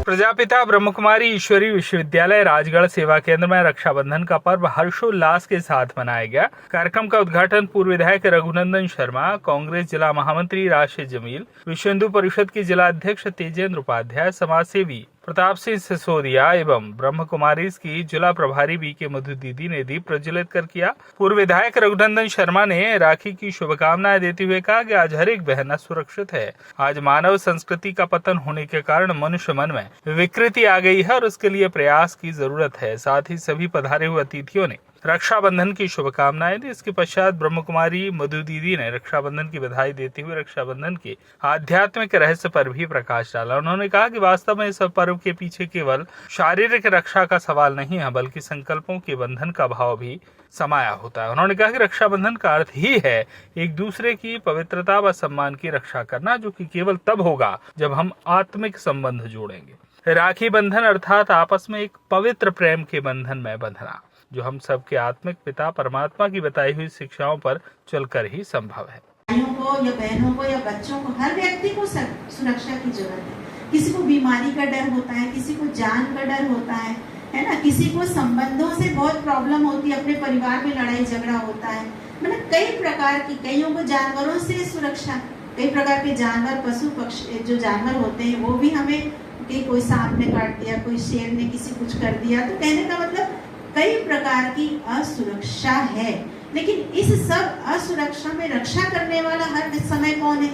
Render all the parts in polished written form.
प्रजापिता ब्रह्मकुमारी ईश्वरी विश्वविद्यालय राजगढ़ सेवा केंद्र में रक्षाबंधन का पर्व हर्षोल्लास के साथ मनाया गया। कार्यक्रम का उद्घाटन पूर्व विधायक रघुनंदन शर्मा, कांग्रेस जिला महामंत्री राशिद जमील, विश्व हिंदू परिषद के जिला अध्यक्ष तेजेंद्र उपाध्याय, समाज सेवी प्रताप सिंह सिसोदिया एवं ब्रह्म कुमारीज की जिला प्रभारी बीके मधु दीदी ने दीप प्रज्वलित कर किया। पूर्व विधायक रघुनंदन शर्मा ने राखी की शुभकामनाएं देते हुए कहा कि आज हर एक बहन असुरक्षित है। आज मानव संस्कृति का पतन होने के कारण मनुष्य मन में विकृति आ गई है और उसके लिए प्रयास की जरूरत है। साथ ही सभी पधारे हुए अतिथियों ने रक्षाबंधन की शुभकामनाएं दी। इसके पश्चात ब्रह्म कुमारी मधु दीदी ने रक्षाबंधन की बधाई देते हुए रक्षाबंधन के आध्यात्मिक रहस्य पर भी प्रकाश डाला। उन्होंने कहा कि वास्तव में इस पर्व के पीछे केवल शारीरिक रक्षा का सवाल नहीं है, बल्कि संकल्पों के बंधन का भाव भी समाया होता है। उन्होंने कहा कि रक्षाबंधन का अर्थ ही है एक दूसरे की पवित्रता व सम्मान की रक्षा करना, जो कि केवल तब होगा जब हम आत्मिक संबंध जोड़ेंगे। राखी बंधन अर्थात आपस में एक पवित्र प्रेम के बंधन में बंधना, जो हम सबके आत्मिक पिता परमात्मा की बताई हुई शिक्षाओं पर चलकर ही संभव है। भाइयों को या बहनों को या बच्चों को, हर व्यक्ति को सुरक्षा की जरूरत है। किसी को बीमारी का डर होता है, किसी को जान का डर होता है ना, किसी को संबंधों से बहुत प्रॉब्लम होती है, अपने परिवार में लड़ाई झगड़ा होता है, मतलब कई प्रकार की, कईयों को जानवरों से सुरक्षा, कई प्रकार के जानवर, पशु पक्षी जो जानवर होते हैं वो भी हमें, कि कोई सांप ने काट दिया, कोई शेर ने किसी कुछ कर दिया, तो कहने का मतलब कई प्रकार की असुरक्षा है। लेकिन इस सब असुरक्षा में रक्षा करने वाला हर समय कौन है?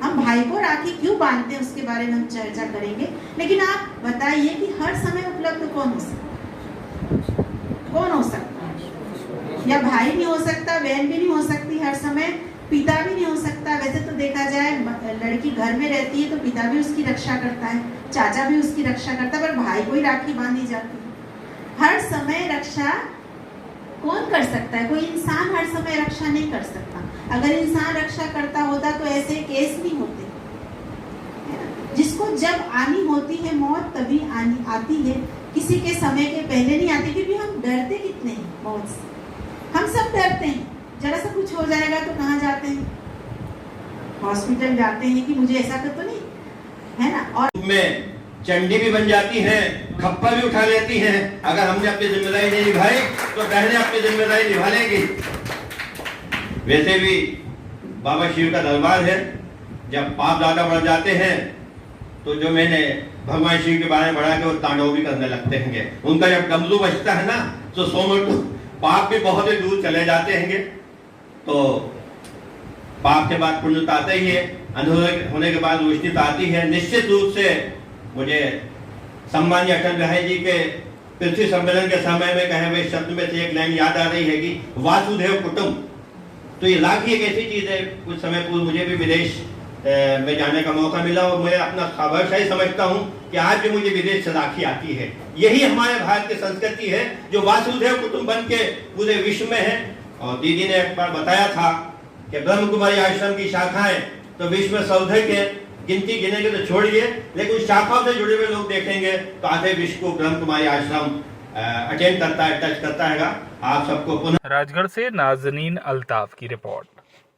हम भाई को राखी क्यों बांधते हैं उसके बारे में हम चर्चा करेंगे। लेकिन आप बताइए कि हर समय उपलब्ध कौन हो सकता? कौन हो सकता? या भाई नहीं हो सकता, बहन भी नहीं हो सकती हर समय, पिता भी नहीं हो सकता। वैसे तो देखा जाए लड़की घर में रहती है तो पिता भी उसकी रक्षा करता है, चाचा भी उसकी रक्षा करता है, पर भाई को ही राखी बांधी जाती है। हर समय रक्षा कौन कर सकता है? कोई इंसान हर समय रक्षा नहीं कर सकता। अगर इंसान रक्षा करता होता तो ऐसे केस नहीं होते। जिसको जब आनी होती है मौत तभी आती है, किसी के समय के पहले नहीं आती। क्योंकि हम डरते कितने हैं मौत से, हम सब डरते हैं। जरा सा कुछ हो जाएगा तो कहाँ जाते हैं? हॉस्पिटल जाते हैं कि मुझे ऐसा कर तो नहीं, है ना। और में चंडी भी बन जाती हैं, खप्पर भी उठा लेती हैं। अगर हमने अपनी जिम्मेदारी नहीं निभाई तो बहनें अपनी जिम्मेदारी निभा लेंगी। वैसे भी बाबा शिव का दरबार है, जब पाप ज्यादा बढ़ जाते हैं तो जो मैंने भगवान शिव के बारे में बढ़ा के वो तांडव भी करने लगते हैं। उनका जब डमरू बजता है ना तो सोमो पाप भी बहुत ही दूर चले जाते हैं। तो पाप के बाद पुण्य आता ही है, अंधेरे होने के बाद रोशनी तो आती है। निश्चित रूप से मुझे सम्मानीय अटल बिहारी जी के पृथ्वी सम्मेलन के समय में कहे हुए शब्द में से एक लाइन याद आ रही है कि वासुदेव कुटुंब। तो ये राखी एक ऐसी चीज है, कुछ समय पूर्व मुझे भी विदेश में जाने का मौका मिला और मैं अपना सौभाग्यशाली समझता हूँ कि आज भी मुझे विदेश से राखी आती है। यही हमारे भारत की संस्कृति है जो वासुदेव कुटुंब बन के पूरे विश्व में है। और दीदी ने एक बार बताया था कि ब्रह्म कुमारी आश्रम की शाखाएं तो विश्व में सौदे के गिनती गिनेंगे तो छोड़िए, लेकिन शाखाओं से जुड़े हुए लोग देखेंगे तो आधे विश्व को ब्रह्म कुमारी आश्रम अटेंड करता है, टच करता है। आप सबको पुनः राजगढ़ से नाजनीन अल्ताफ की रिपोर्ट।